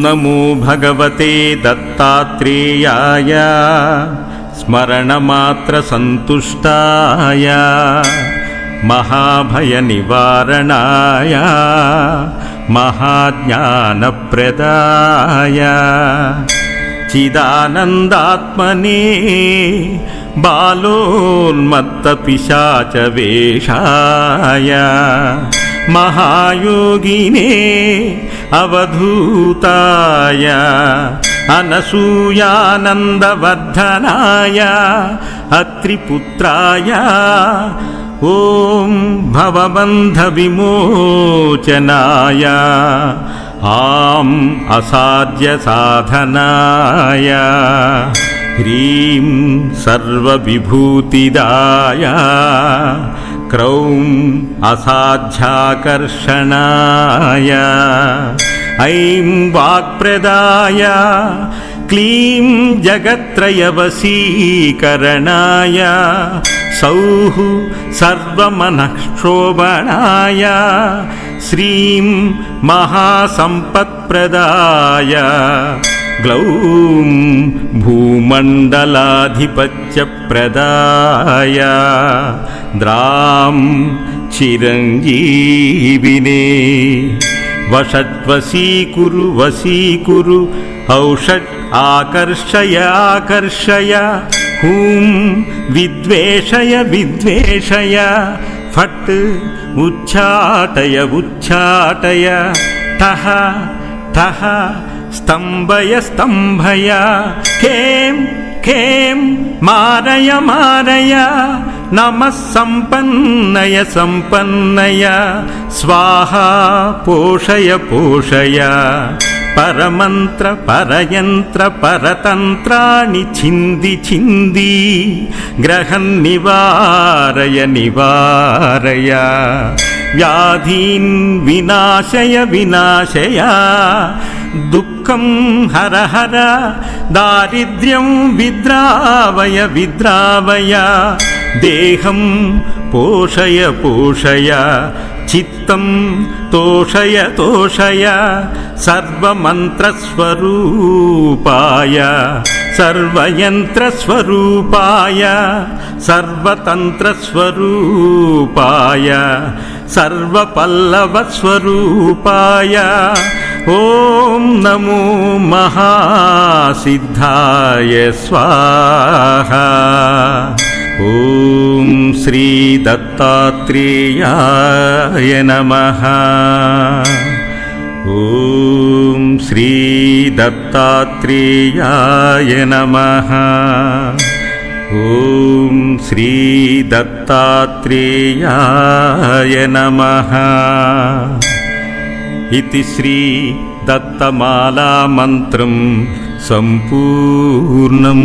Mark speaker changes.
Speaker 1: नमो भगवते दत्तात्रेयाय स्मरणमात्रसन्तुष्टाय महाभयनिवारणाय महाज्ञानप्रदाय चिदानन्दात्मने बालोन्मत्तपिशाचवेषाय महायोगिने अवधूताय अनसूयानन्दवर्धनाय अत्रिपुत्राय ॐ भवबन्धविमोचनाय आम् असाध्यसाधनाय ह्रीं सर्वविभूतिदाय क्रौं असाध्याकर्षणाय ऐं वाक्प्रदाय क्लीं जगत्त्रयवशीकरणाय सौः सर्वमनःक्षोभणाय श्रीं महासम्पत्प्रदाय ग्लौं भूमण्डलाधिपत्यप्रदाय द्रां चिरञ्जीविने वषट्वशीकुरु वशीकुरु औषट् आकर्षय आकर्षय हूं विद्वेषय विद्वेषय फट् उच्चाटय उच्चाटय ठः ठः स्तम्भय स्तम्भय खें खें मारय मारय नमः सम्पन्नय सम्पन्नय स्वाहा पोषय पोषय परमन्त्र परयन्त्र परतन्त्राणि छिन्दि छिन्दि ग्रहन् निवारय निवारय व्याधीन् विनाशय विनाशय दुःखं हर हर दारिद्र्यं विद्रावय विद्रावय देहं पोषय पोषय चित्तं तोषय तोषय सर्वमन्त्रस्वरूपाय सर्वयन्त्रस्वरूपाय सर्वतन्त्रस्वरूपाय सर्वपल्लवस्वरूपाय ॐ नमो महासिद्धाय स्वाहा। ॐ श्री दत्तात्रेयाय नमः। ॐ श्री दत्तात्रेयाय नमः। ॐ श्री दत्तात्रेयाय नमः। इति श्री दत्तमाला मंत्रं संपूर्णम्।